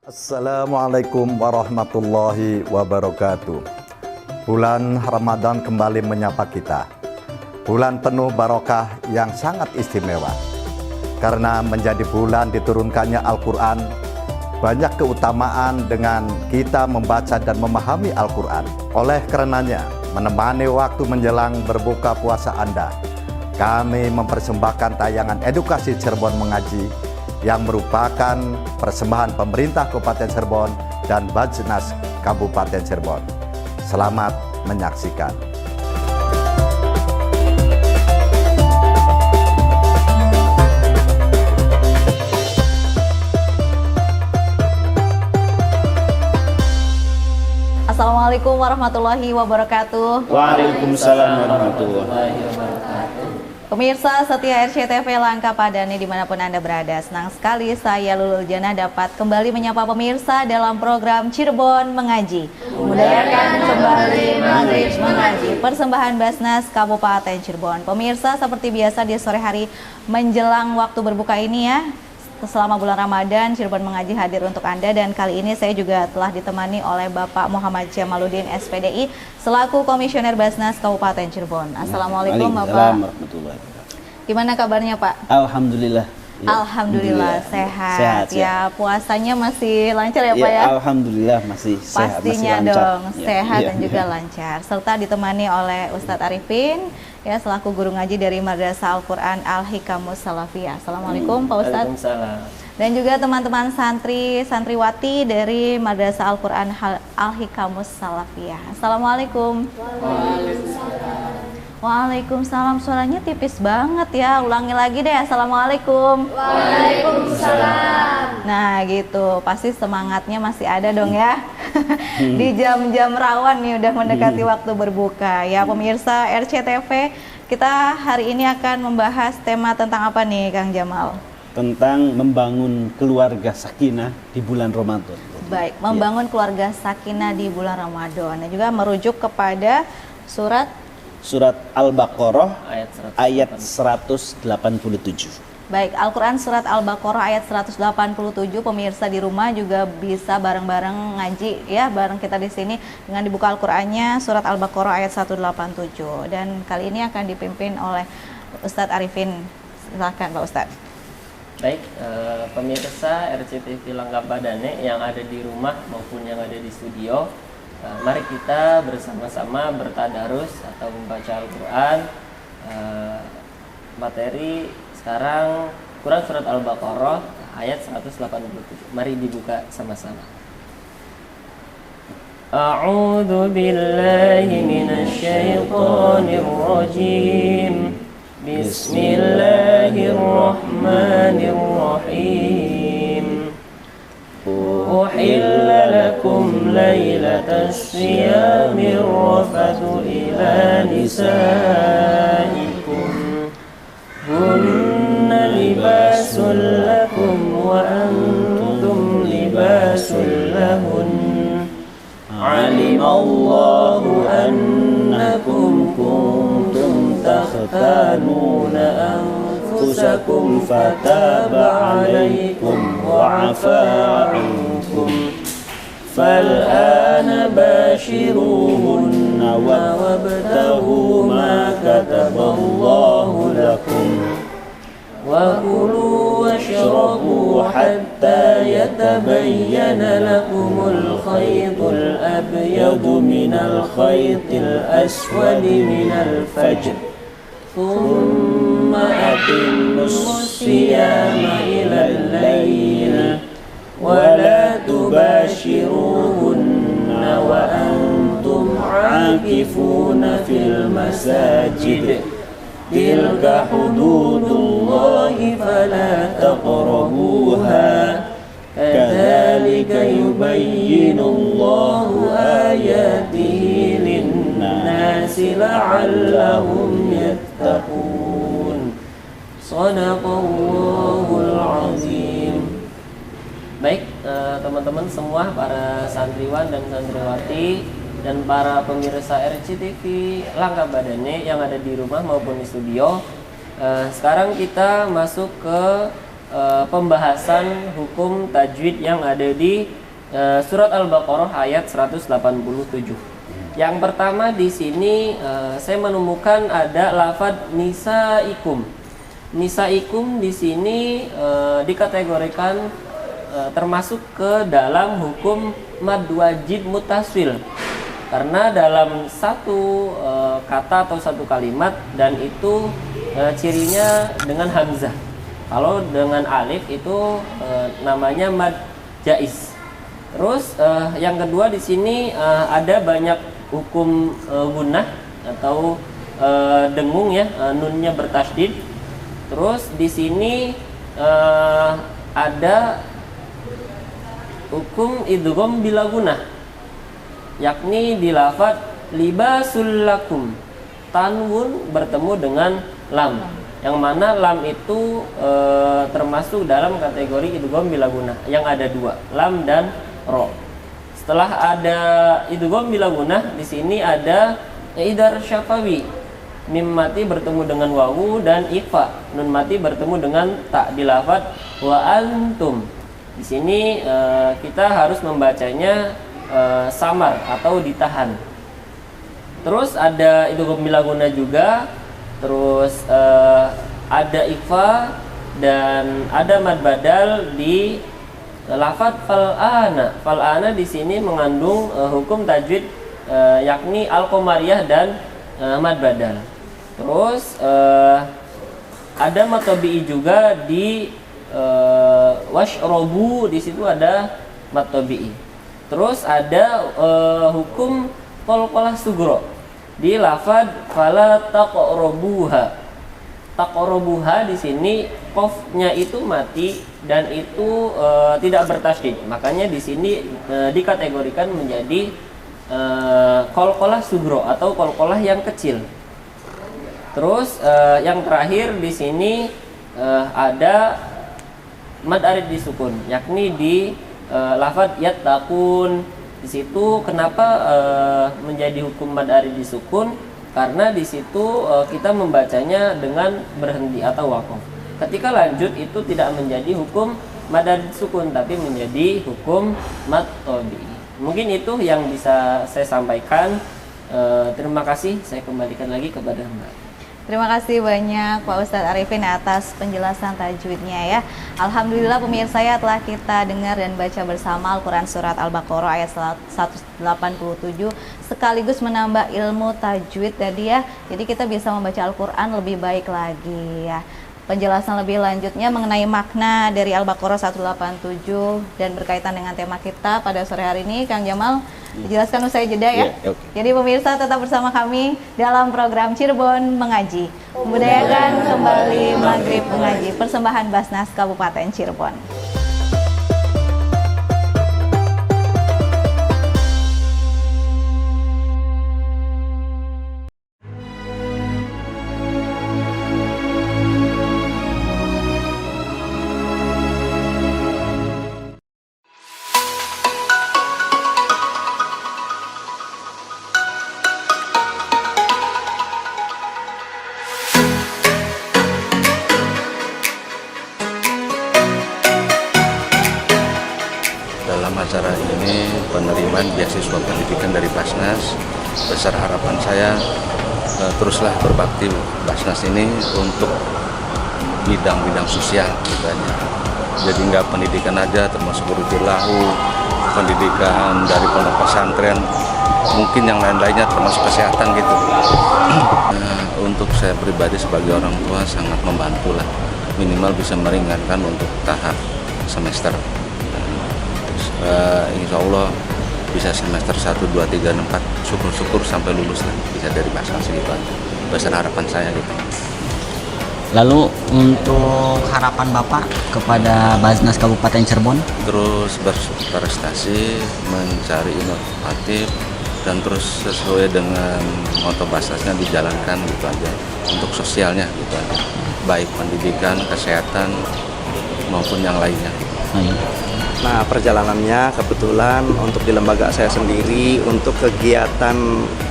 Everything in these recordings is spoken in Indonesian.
Assalamualaikum warahmatullahi wabarakatuh. Bulan Ramadan kembali menyapa kita. Bulan penuh barokah yang sangat istimewa. Karena menjadi bulan diturunkannya Al-Quran, banyak keutamaan dengan kita membaca dan memahami Al-Quran. Oleh karenanya, menemani waktu menjelang berbuka puasa Anda, kami mempersembahkan tayangan edukasi Cirebon Mengaji yang merupakan persembahan pemerintah Kabupaten Cirebon dan Bajnas Kabupaten Cirebon. Selamat menyaksikan. Assalamualaikum warahmatullahi wabarakatuh. Waalaikumsalam warahmatullahi wabarakatuh. Pemirsa setia RCTV Langka Padane dimanapun Anda berada, senang sekali saya Lulul Jana dapat kembali menyapa pemirsa dalam program Cirebon Mengaji. Mudayakan kembali Maghrib Mengaji, persembahan Basnas Kabupaten Cirebon. Pemirsa, seperti biasa di sore hari menjelang waktu berbuka ini ya, selama bulan Ramadan, Cirebon Mengaji hadir untuk Anda, dan kali ini saya juga telah ditemani oleh Bapak Muhammad Jamaluddin SPDI selaku Komisioner Basnas Kabupaten Cirebon. Assalamualaikum Bapak. Gimana kabarnya Pak? Alhamdulillah. Ya, Alhamdulillah sehat. Ya, puasanya masih lancar ya Pak ya? Alhamdulillah masih sehat. Pastinya masih dong, ya, sehat ya, dan juga lancar. Serta ditemani oleh Ustadz Arifin, ya selaku guru ngaji dari Madrasah Al-Quran Al-Hikamus Salafiyah. Assalamualaikum Pak Ustadz. Waalaikumsalam. Dan juga teman-teman santriwati dari Madrasah Al-Quran Al-Hikamus Salafiyah. Assalamualaikum. Waalaikumsalam. Suaranya tipis banget ya. Ulangi lagi deh. Assalamualaikum. Waalaikumsalam. Nah gitu, pasti semangatnya masih ada dong ya. Di jam-jam rawan nih udah mendekati waktu berbuka. Ya pemirsa RCTV, kita hari ini akan membahas tema tentang apa nih Kang Jamal? Tentang membangun keluarga sakinah di bulan Ramadan. Baik, membangun keluarga sakinah di bulan Ramadan. Dan juga merujuk kepada Surat Al-Baqarah ayat 187. Baik, Al-Quran Surat Al-Baqarah ayat 187. Pemirsa di rumah juga bisa bareng-bareng ngaji ya, bareng kita di sini dengan dibuka Al-Qurannya Surat Al-Baqarah ayat 187. Dan kali ini akan dipimpin oleh Ustadz Arifin. Silakan Pak Ustadz. Baik, pemirsa RCTV Langka Padane yang ada di rumah maupun yang ada di studio, mari kita bersama-sama bertadarus atau membaca Al-Quran. Materi sekarang Quran Surat Al-Baqarah ayat 187. Mari dibuka sama-sama. A'udzu billahi minasy syaithanir rajim. Bismillahirrahmanirrahim. Uhilla lakum laylatas siyamir rafathu ila nisaikum hunna libasul lakum wa antum libasul lahun. Alimallahu annakum kuntum takhtanuna anfusakum fataba alaikum wa afa ankum fal'ana bashiruhunna wabtaghu ma kataballahu lakum wa kulu washrabu hatta yatabayyana lakumul khaytul abyadu minal khaytil aswadi minal fajr thumma atimmus siyama ilal layl wa la tubashiruhunna wa antum aakifuna fil masajid tilka hududullahi fala taqrabuha kadzalika yubayyinullahu ayatihi linnasi la'allahum yattaqun. Shadaqallahul azim. Baik, teman-teman semua, para santriwan dan santriwati dan para pemirsa RCTV Langka Padane yang ada di rumah maupun di studio, sekarang kita masuk ke pembahasan hukum tajwid yang ada di surat Al-Baqarah ayat 187. Yang pertama di sini saya menemukan ada lafadz nisaikum. Nisaikum di sini dikategorikan termasuk ke dalam hukum mad wajib muttasil. Karena dalam satu kata atau satu kalimat dan itu cirinya dengan hamzah. Kalau dengan alif itu namanya mad jaiz. Terus yang kedua di sini ada banyak hukum gunnah atau dengung ya, nunnya bertasydid. Terus di sini ada hukum idgham bila gunnah, yakni di lafadz libasul lakum, tanwun bertemu dengan lam, yang mana lam itu termasuk dalam kategori idgham bila gunnah yang ada dua, lam dan ro. Setelah ada idgham bila gunnah, di sini ada idhar syafawi, mim mati bertemu dengan wawu, dan ikhfa, nun mati bertemu dengan tak di lafadz wa antum. Di sini kita harus membacanya samar atau ditahan. Terus ada idgham bila gunnah juga. Terus ada ikhfa dan ada mad badal di lafadz fal'ana. Fal'ana di sini mengandung hukum tajwid yakni al-qamariyah dan mad badal. Terus ada mad tabi'i juga di washrobu, di situ ada mad tabi'i. Terus ada hukum qalqalah sugro di lafadz fala taqrabuha. Taqrabuha di sini qafnya itu mati dan itu tidak bertasydid. Makanya di sini dikategorikan menjadi qalqalah sugro atau qalqalah yang kecil. Terus yang terakhir di sini ada mad arid disukun, yakni di lafadz yattaqun. Di situ kenapa menjadi hukum mad arid disukun? Karena di situ kita membacanya dengan berhenti atau waqaf. Ketika lanjut itu tidak menjadi hukum mad arid disukun, tapi menjadi hukum mad tabi'i. Mungkin itu yang bisa saya sampaikan. Terima kasih. Saya kembalikan lagi kepada Mbak. Terima kasih banyak Pak Ustadz Arifin atas penjelasan tajwidnya ya. Alhamdulillah pemirsa ya, telah kita dengar dan baca bersama Al-Quran Surat Al-Baqarah ayat 187 sekaligus menambah ilmu tajwid tadi ya. Jadi kita bisa membaca Al-Quran lebih baik lagi ya. Penjelasan lebih lanjutnya mengenai makna dari Al-Baqarah 187 dan berkaitan dengan tema kita pada sore hari ini, Kang Jamal dijelaskan usai jeda ya. Ya, oke. Jadi pemirsa tetap bersama kami dalam program Cirebon Mengaji. Membudayakan kembali Maghrib Mengaji, persembahan Basnas Kabupaten Cirebon. Dalam acara ini penerimaan beasiswa pendidikan dari Basnas, besar harapan saya teruslah berbakti Basnas ini untuk bidang-bidang sosial gitu aja. Jadi nggak pendidikan aja, termasuk lahu, pendidikan dari pondok pesantren, mungkin yang lain-lainnya termasuk kesehatan gitu. Untuk saya pribadi sebagai orang tua sangat membantu lah, minimal bisa meringankan untuk tahap semester. Insya Allah bisa semester 1, 2, 3, 4, syukur-syukur sampai lulus lah, bisa dari Basnas gitu aja. Besar harapan saya gitu. Lalu untuk harapan Bapak kepada Basnas Kabupaten Cirebon? Terus berprestasi, mencari inovatif, dan terus sesuai dengan moto Basnasnya dijalankan gitu aja. Untuk sosialnya gitu aja, baik pendidikan, kesehatan maupun yang lainnya. Nah, perjalanannya kebetulan untuk di lembaga saya sendiri untuk kegiatan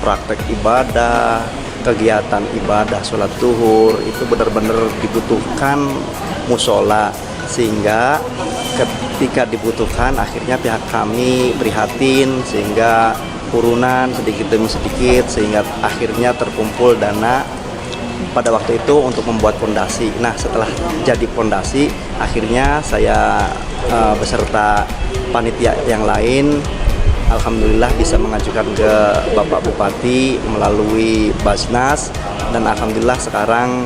praktek ibadah, kegiatan ibadah sholat zuhur itu benar-benar dibutuhkan musola. sehingga ketika dibutuhkan akhirnya pihak kami prihatin sehingga urunan sedikit demi sedikit sehingga akhirnya terkumpul dana pada waktu itu untuk membuat fondasi. Nah, setelah jadi fondasi akhirnya saya beserta panitia yang lain alhamdulillah bisa mengajukan ke Bapak Bupati melalui Basnas dan alhamdulillah sekarang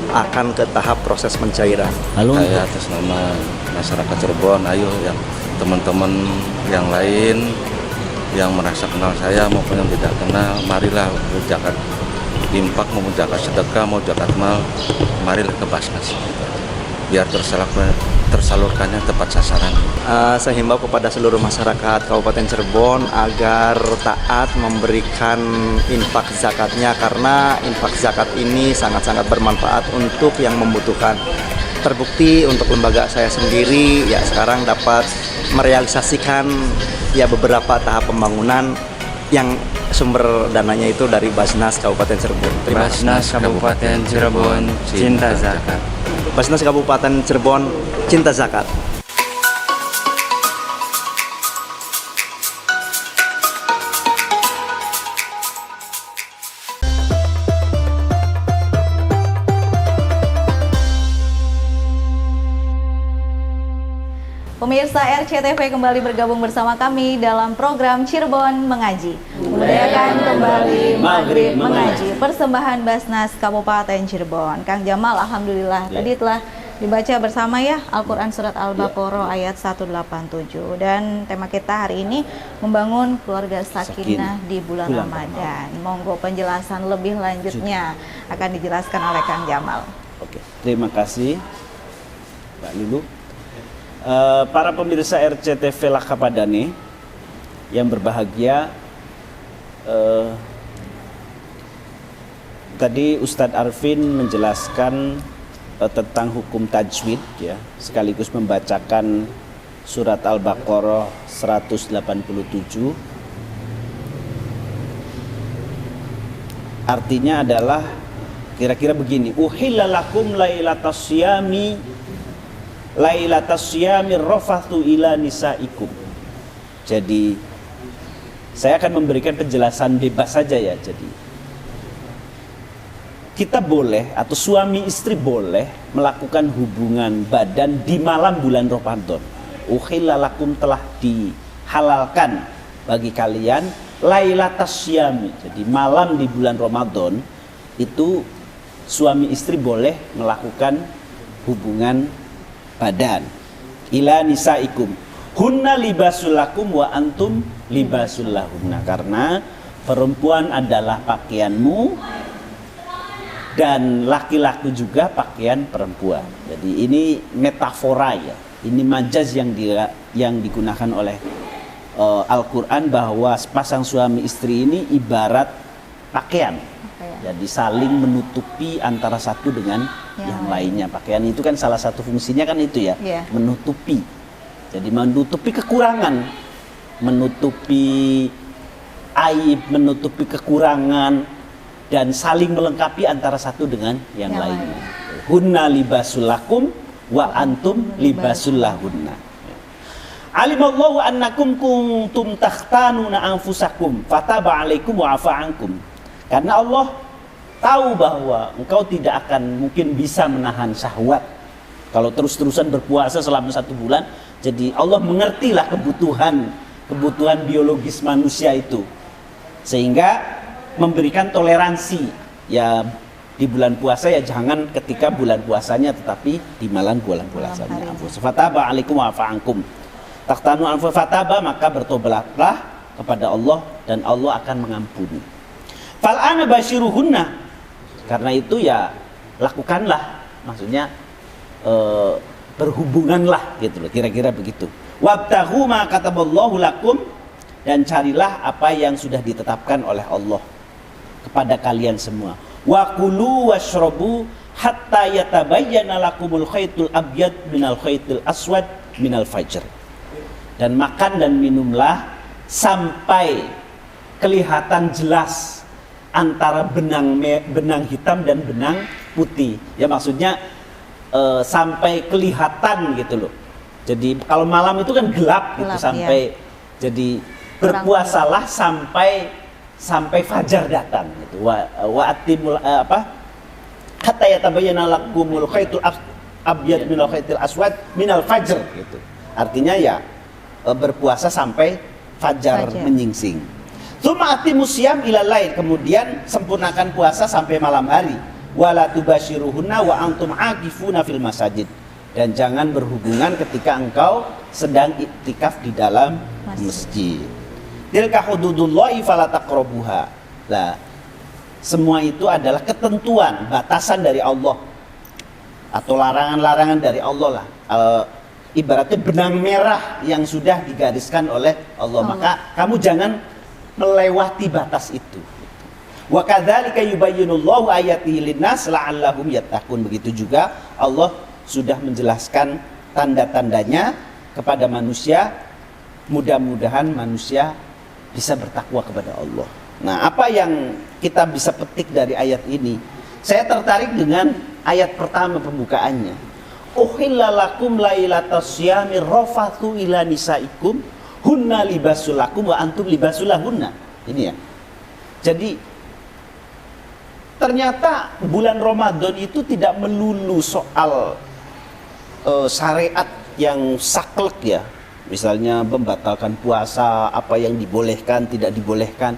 akan ke tahap proses pencairan. Lalu Saya atas nama masyarakat Cirebon, ayo yang teman-teman yang lain yang merasa kenal saya maupun yang tidak kenal, marilah zakat infak maupun zakat sedekah mau zakat mal, marilah ke Basnas biar tersalurkannya tepat sasaran. Saya himbau kepada seluruh masyarakat Kabupaten Cirebon agar taat memberikan infak zakatnya karena infak zakat ini sangat-sangat bermanfaat untuk yang membutuhkan. Terbukti untuk lembaga saya sendiri ya sekarang dapat merealisasikan ya beberapa tahap pembangunan yang sumber dananya itu dari Basnas Kabupaten Cirebon. Terima kasih. Basnas Kabupaten Cirebon, cinta zakat. Basnas Kabupaten Cirebon, cinta zakat. Pemirsa RCTV kembali bergabung bersama kami dalam program Cirebon Mengaji. Budayakan kembali Maghrib Mengaji. Persembahan Basnas Kabupaten Cirebon. Kang Jamal, alhamdulillah tadi telah dibaca bersama ya Al-Quran Surat Al-Baqarah ayat 187. Dan tema kita hari ini membangun keluarga sakinah di bulan Ramadan. Monggo penjelasan lebih lanjutnya akan dijelaskan oleh Kang Jamal. Oke, terima kasih Mbak Lulu. Para pemirsa RCTV Langkapadane yang berbahagia, tadi Ustadz Arvin menjelaskan tentang hukum tajwid ya, sekaligus membacakan surat Al-Baqarah 187. Artinya adalah kira-kira begini, uhilla lakum lailatas syiyami Lailatas syiyamir rafathu ila nisaikum. Jadi saya akan memberikan penjelasan bebas saja ya. Jadi kita boleh atau suami istri boleh melakukan hubungan badan di malam bulan Ramadan. Uhilla lakum telah dihalalkan bagi kalian lailatas syiyami. Jadi malam di bulan Ramadan itu suami istri boleh melakukan hubungan badan ila nisaikum hunna libasul lakum wa antum libasul lahunna, karena perempuan adalah pakaianmu dan laki-laki juga pakaian perempuan. Jadi ini metafora ya, ini majaz yang digunakan oleh Al-Quran bahwa pasang suami istri ini ibarat pakaian. Jadi saling menutupi antara satu dengan yang lainnya. Pakaian itu kan salah satu fungsinya kan itu ya, menutupi. Jadi menutupi kekurangan, menutupi aib, menutupi kekurangan, dan saling melengkapi antara satu dengan yang lainnya. Hunna libasul lakum wa antum libasul lahunna. Alimallahu annakum kuntum takhtanuna anfusakum fataba alaikum wa afa ankum. Karena Allah tahu bahwa engkau tidak akan mungkin bisa menahan syahwat kalau terus-terusan berpuasa selama 1 bulan. Jadi Allah mengertilah kebutuhan biologis manusia itu, sehingga memberikan toleransi ya di bulan puasa ya jangan ketika bulan puasanya, tetapi di malam bulan puasanya. Fataba alaikum wa afa ankum. Takhtanu anfu fataba, maka bertobatlah kepada Allah dan Allah akan mengampuni. Fal'ana basyiruhunna, karena itu ya lakukanlah, maksudnya berhubunganlah gitu loh, kira-kira begitu. Wabtaghu ma kataballahu lakum, dan carilah apa yang sudah ditetapkan oleh Allah kepada kalian semua. Wa kulu washrabu hatta yatabayyana lakumul khaytul abyad minal khaytil aswad minal fajr. Dan makan dan minumlah sampai kelihatan jelas antara benang hitam dan benang putih. Ya maksudnya sampai kelihatan gitu loh. Jadi kalau malam itu kan gelap gitu Gelap, sampai jadi berpuasalah sampai fajar datang gitu. Wa atimul hatta yatabayyana lakumul khaitul abyad minal khaitil aswad minal fajr gitu. Artinya ya berpuasa sampai fajar menyingsing. Tsumma atimus syiyam ilal lail, kemudian sempurnakan puasa sampai malam hari. Wala tubashiruhunna wa antum aqifuna fil masajid, dan jangan berhubungan ketika engkau sedang iktikaf di dalam masjid. Tilka hududullahi fala taqrabuha. Lah, semua itu adalah ketentuan, batasan dari Allah atau larangan-larangan dari Allah lah. Ibaratnya benang merah yang sudah digariskan oleh Allah. Maka kamu jangan melewati batas itu. Wa kadzalika yubayyinullahu ayatihi linnas la'allahum yattaqun. Begitu juga Allah sudah menjelaskan tanda-tandanya kepada manusia, mudah-mudahan manusia bisa bertakwa kepada Allah. Nah, apa yang kita bisa petik dari ayat ini? Saya tertarik dengan ayat pertama pembukaannya. Uhilla lakum lailatas syiyami rafathu ila nisaikum hunna libasul lakum wa antum libasul lahunna. Ini ya. Jadi ternyata bulan Ramadan itu tidak melulu soal syariat yang saklek ya. Misalnya membatalkan puasa, apa yang dibolehkan, tidak dibolehkan.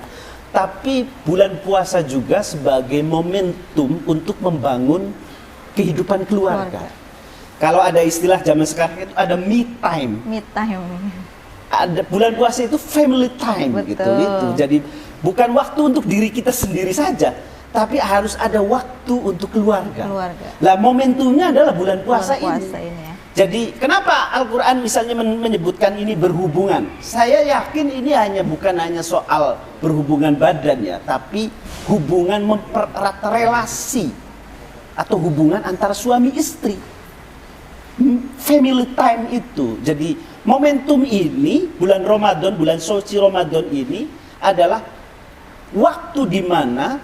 Tapi bulan puasa juga sebagai momentum untuk membangun kehidupan keluarga. Kalau ada istilah zaman sekarang itu ada me time. Me time. Ada bulan puasa itu family time. Betul. Gitu. Itu. Jadi bukan waktu untuk diri kita sendiri saja, tapi harus ada waktu untuk keluarga. Lah momentumnya adalah bulan puasa, ini ya. Jadi kenapa Al-Quran misalnya menyebutkan ini berhubungan? Saya yakin ini bukan hanya soal berhubungan badan ya, tapi hubungan mempererat relasi atau hubungan antara suami istri. Family time itu. Jadi momentum ini, bulan Ramadan, bulan suci Ramadan ini adalah waktu di mana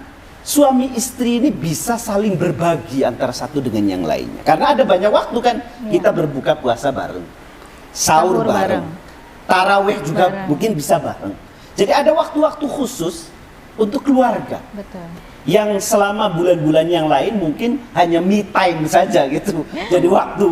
suami istri ini bisa saling berbagi antara satu dengan yang lainnya. Karena ada banyak waktu kan kita berbuka puasa bareng, sahur bareng, tarawih juga bareng. Mungkin bisa bareng. Jadi ada waktu-waktu khusus untuk keluarga. Betul. Yang selama bulan-bulan yang lain mungkin hanya me time saja gitu. Jadi waktu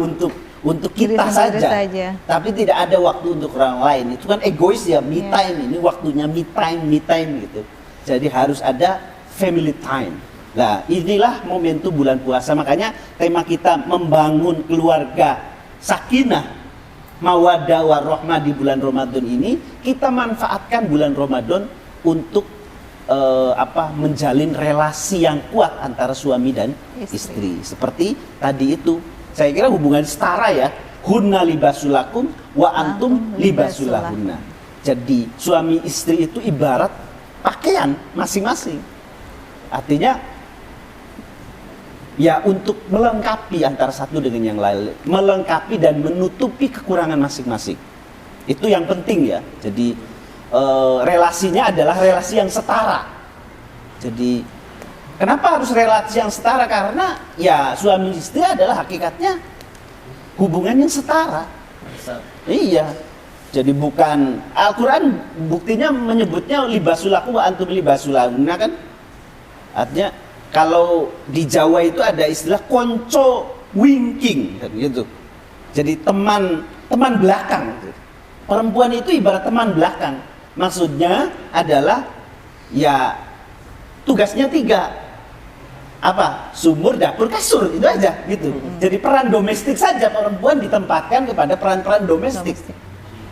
untuk kita saja. Tapi tidak ada waktu untuk orang lain. Itu kan egois ya, me time. Ini waktunya me time gitu. Jadi harus ada family time. Nah, inilah momentum bulan puasa. Makanya tema kita membangun keluarga sakinah, mawaddah warahmah di bulan Ramadan ini. Kita manfaatkan bulan Ramadan untuk menjalin relasi yang kuat antara suami dan istri. Seperti tadi itu, saya kira hubungan setara ya. Hunna libasulakum wa antum libasulahunna. Jadi suami istri itu ibarat pakaian masing-masing. Artinya ya untuk melengkapi antara satu dengan yang lain, melengkapi dan menutupi kekurangan masing-masing. Itu yang penting ya. Jadi relasinya adalah relasi yang setara. Jadi kenapa harus relasi yang setara? Karena ya suami istri adalah hakikatnya hubungan yang setara. Iya. Jadi bukan, Al-Quran buktinya menyebutnya libasulakum wa antum libasulahunna kan. Artinya kalau di Jawa itu ada istilah konco winking gitu. Jadi teman belakang. Perempuan itu ibarat teman belakang. Maksudnya adalah ya tugasnya 3. Apa? Sumur, dapur, kasur, itu aja gitu. Jadi peran domestik saja perempuan ditempatkan kepada peran-peran domestik.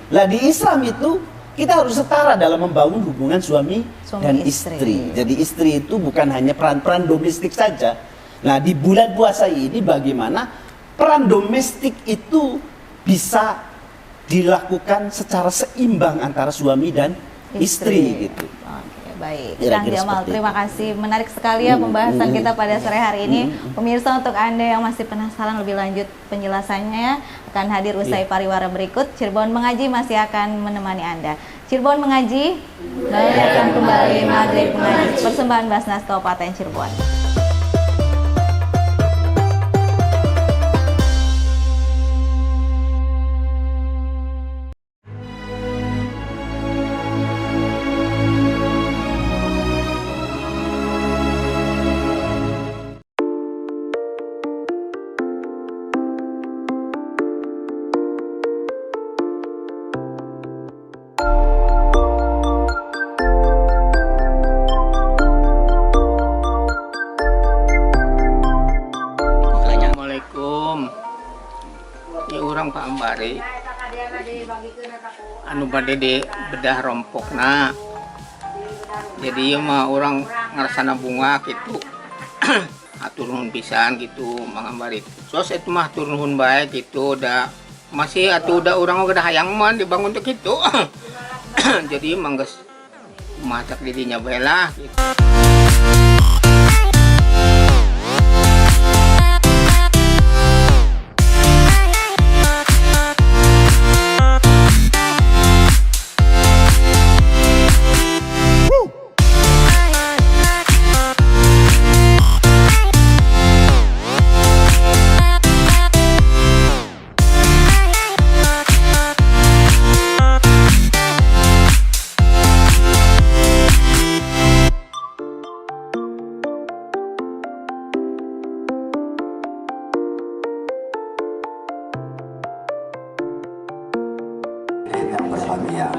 Lah di Islam itu kita harus setara dalam membangun hubungan suami dan istri. Jadi istri itu bukan hanya peran-peran domestik saja. Nah di bulan puasa ini bagaimana peran domestik itu bisa dilakukan secara seimbang antara suami dan istri gitu. Oke, baik. Kang Jamal, terima kasih. Menarik sekali ya pembahasan kita pada sore hari ini. Pemirsa, untuk Anda yang masih penasaran lebih lanjut penjelasannya akan hadir usai pariwara berikut. Cirebon Mengaji masih akan menemani Anda. Cirebon Mengaji, akan kembali Maghrib Mengaji, persembahan Basnas Kabupaten Cirebon. orang Pak Ambari anu bade di bedah rompokna. Jadi mah orang ngarasana bunga gitu. Atur nuhun pisan gitu Mang Ambari. Sos itu mah atur nuhun bae gitu udah masih atuh udah orang udah hayang mah dibangun teh gitu. Jadi mangges masak didinya bae lah gitu. Yang berbahagia.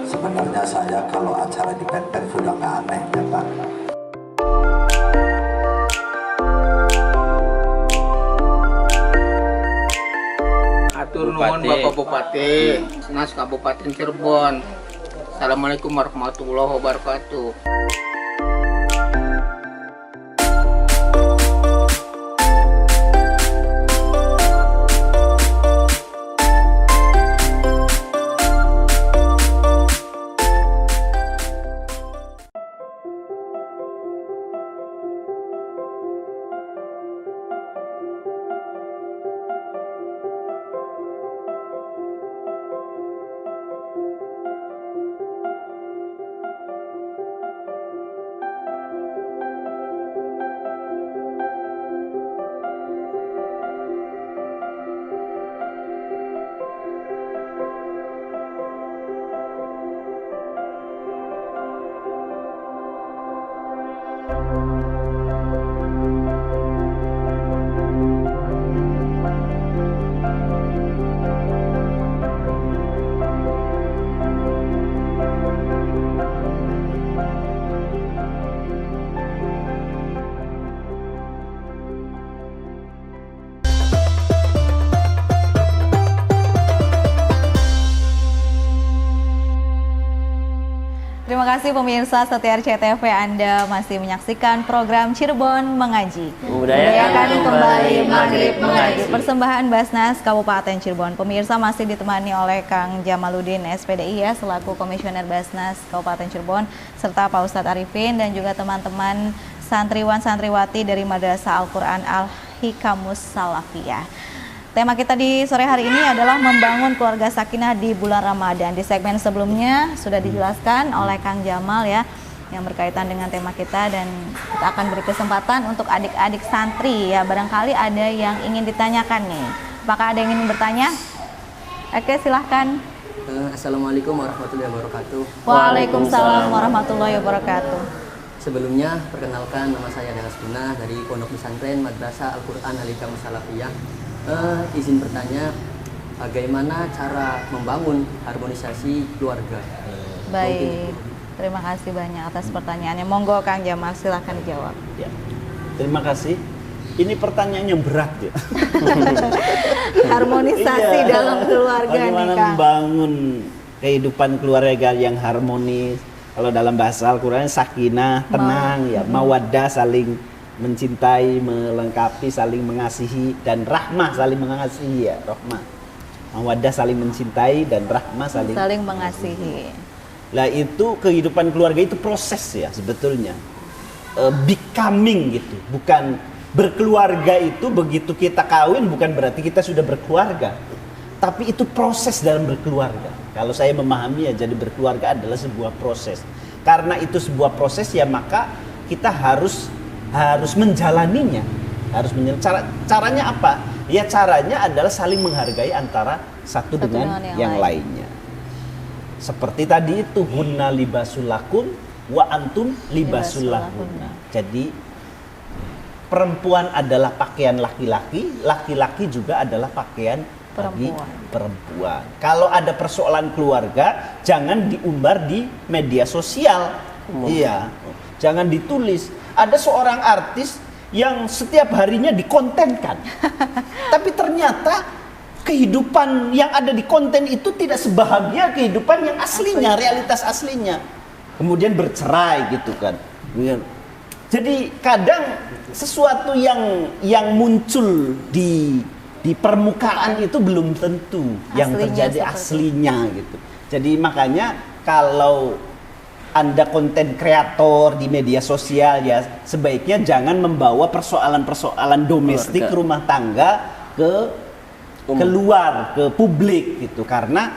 Sebenarnya saya kalau acara di Pempek sudah nggak aneh ya Pak. Atur nuhun Bapak Bupati, Senas Kabupaten Cirebon. Assalamualaikum warahmatullahi wabarakatuh. Terima kasih pemirsa setia RCTV, Anda masih menyaksikan program Cirebon Mengaji. Budayakan kembali Maghrib Mengaji. Persembahan Basnas Kabupaten Cirebon. Pemirsa masih ditemani oleh Kang Jamaluddin SPDI ya, selaku Komisioner Basnas Kabupaten Cirebon, serta Pak Ustadz Arifin dan juga teman-teman santriwan santriwati dari Madrasah Al-Quran Al-Hikamus Salafiyah. Tema kita di sore hari ini adalah membangun keluarga sakinah di bulan Ramadan. Di segmen sebelumnya sudah dijelaskan oleh Kang Jamal ya, yang berkaitan dengan tema kita, dan kita akan beri kesempatan untuk adik-adik santri ya. Barangkali ada yang ingin ditanyakan nih. Apakah ada yang ingin bertanya? Oke, silahkan. Assalamualaikum warahmatullahi wabarakatuh. Waalaikumsalam warahmatullahi wabarakatuh. Sebelumnya, perkenalkan, nama saya Denas Guna dari Pondok Pesantren Madrasah Al-Quran Al-Hikamus Salafiyah. Izin bertanya, bagaimana cara membangun harmonisasi keluarga? Baik, terima kasih banyak atas pertanyaannya. Monggo Kang Jamal, silahkan dijawab. Ya. Terima kasih. Ini pertanyaan yang berat ya. Harmonisasi dalam keluarga nih Bagaimana Kang. membangun kehidupan keluarga yang harmonis. Kalau dalam bahasa Al-Quran sakinah, tenang ya, mawaddah, saling mencintai, melengkapi, saling mengasihi, dan rahmah, saling mengasihi ya, rahmah. Mawaddah saling mencintai dan rahmah saling mengasihi. Lah itu kehidupan keluarga itu proses ya sebetulnya. Becoming gitu, bukan berkeluarga itu begitu kita kawin bukan berarti kita sudah berkeluarga. Tapi itu proses dalam berkeluarga. Kalau saya memahami ya, jadi berkeluarga adalah sebuah proses. Karena itu sebuah proses ya, maka kita harus menjalaninya, caranya apa? Ya caranya adalah saling menghargai antara satu dengan yang lainnya. Seperti tadi itu, hunna libasul lakum wa antum libasul lahunna. Jadi perempuan adalah pakaian laki-laki, laki-laki juga adalah pakaian bagi perempuan. Kalau ada persoalan keluarga, jangan diumbar di media sosial. Iya, jangan ditulis. Ada seorang artis yang setiap harinya dikontenkan, tapi ternyata kehidupan yang ada di konten itu tidak sebahagia kehidupan yang aslinya, realitas aslinya. Kemudian bercerai gitu kan. Jadi kadang sesuatu yang muncul di permukaan itu belum tentu yang terjadi aslinya gitu. Jadi makanya kalau Anda konten kreator di media sosial ya sebaiknya jangan membawa persoalan-persoalan domestik rumah tangga ke keluar ke publik gitu, karena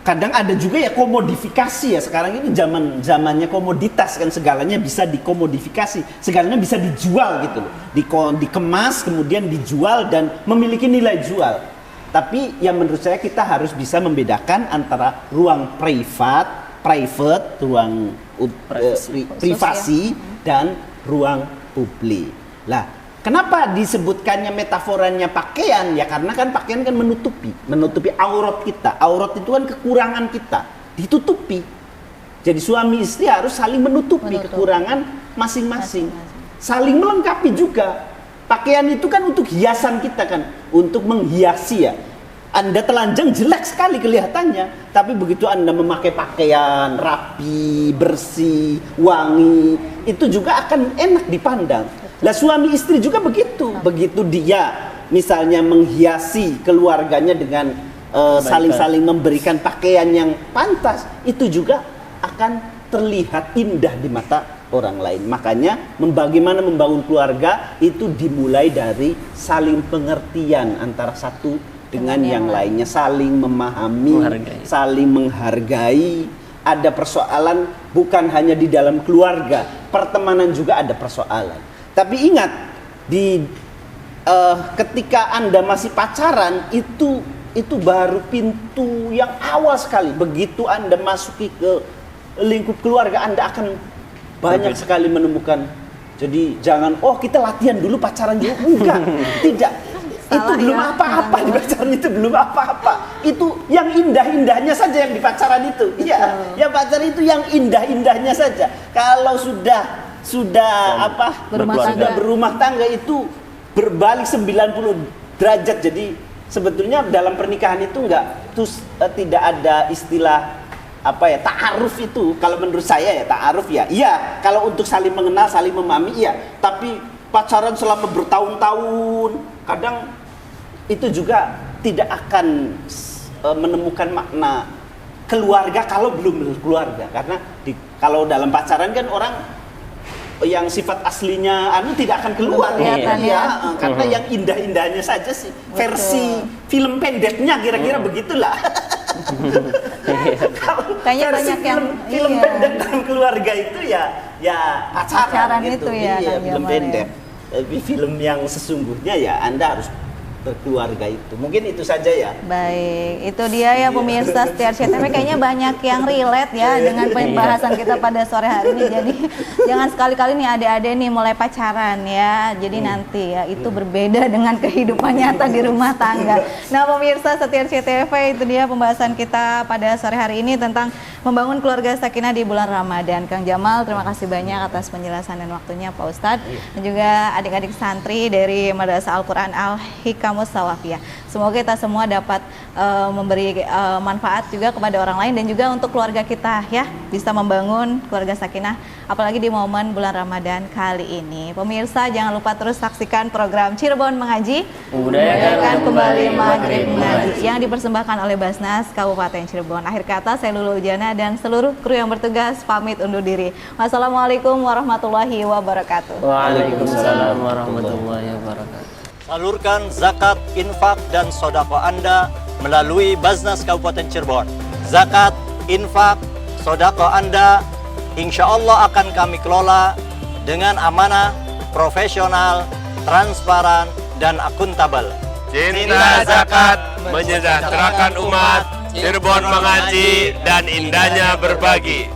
kadang ada juga ya komodifikasi ya, sekarang ini zamannya komoditas kan, segalanya bisa dikomodifikasi, segalanya bisa dijual gitu loh, dikemas kemudian dijual dan memiliki nilai jual. Tapi yang menurut saya kita harus bisa membedakan antara ruang private, ruang privasi dan ruang publik. Lah, kenapa disebutkannya metaforanya pakaian? Ya karena kan pakaian kan menutupi aurat kita. Aurat itu kan kekurangan kita, ditutupi. Jadi suami istri harus saling menutupi kekurangan masing-masing. Saling melengkapi juga. Pakaian itu kan untuk hiasan kita kan, untuk menghiasi ya. Anda telanjang jelek sekali kelihatannya, tapi begitu Anda memakai pakaian rapi, bersih, wangi, itu juga akan enak dipandang. Lah suami istri juga begitu. Begitu dia misalnya menghiasi keluarganya dengan saling-saling memberikan pakaian yang pantas, itu juga akan terlihat indah di mata orang lain. Makanya bagaimana membangun keluarga itu dimulai dari saling pengertian antara satu dengan yang lainnya, saling memahami, saling menghargai. Ada persoalan bukan hanya di dalam keluarga, pertemanan juga ada persoalan. Tapi ingat, ketika Anda masih pacaran itu baru pintu yang awal sekali. Begitu Anda masuki ke lingkup keluarga, Anda akan banyak sekali menemukan. Jadi jangan kita latihan dulu pacaran dulu, enggak, tidak. Itu belum apa-apa di pacaran, itu belum apa-apa. Itu yang indah-indahnya saja yang di pacaran itu. Iya, yang pacaran itu yang indah-indahnya saja. Kalau sudah berumah tangga itu berbalik 90 derajat. Jadi sebetulnya dalam pernikahan itu tidak ada istilah ta'aruf itu. Kalau menurut saya ya ta'aruf ya. Iya, kalau untuk saling mengenal, saling memahami iya. Tapi pacaran selama bertahun-tahun kadang itu juga tidak akan menemukan makna keluarga kalau belum berkeluarga. Karena kalau dalam pacaran kan orang yang sifat aslinya tidak akan keluar karena yang indah-indahnya saja sih. Versi film pendeknya kira-kira begitulah. Kayaknya banyak yang film pendek dalam keluarga itu ya pacaran gitu. Itu ya, iya, film pendek. Tapi film yang sesungguhnya ya Anda harus berkeluarga itu. Mungkin itu saja ya. Baik, itu dia ya pemirsa Setia RCTV, kayaknya banyak yang relate ya dengan pembahasan kita pada sore hari ini. Jadi jangan sekali-kali nih adik-adik nih mulai pacaran ya. Jadi nanti ya itu berbeda dengan kehidupan nyata di rumah tangga. Nah pemirsa Setia RCTV, itu dia pembahasan kita pada sore hari ini tentang membangun keluarga sakinah di bulan Ramadan. Kang Jamal, terima kasih banyak atas penjelasan dan waktunya Pak Ustadz. Dan juga adik-adik santri dari Madrasah Al-Quran Al-Hikam Musawafiyah. Semoga kita semua dapat memberi manfaat juga kepada orang lain dan juga untuk keluarga kita ya, bisa membangun keluarga sakinah apalagi di momen bulan Ramadan kali ini. Pemirsa jangan lupa terus saksikan program Cirebon Mengaji, budayakan kembali Maghrib Mengaji yang dipersembahkan oleh Basnas Kabupaten Cirebon. Akhir kata saya Lulu Jana dan seluruh kru yang bertugas pamit undur diri. Wassalamualaikum warahmatullahi wabarakatuh. Waalaikumsalam warahmatullahi wabarakatuh. Salurkan zakat, infak, dan sodako Anda melalui Basnas Kabupaten Cirebon. Zakat, infak, sodako Anda insya Allah akan kami kelola dengan amanah, profesional, transparan, dan akuntabel. Cinta zakat menyejahterakan umat, Cirebon mengaji, dan indahnya berbagi.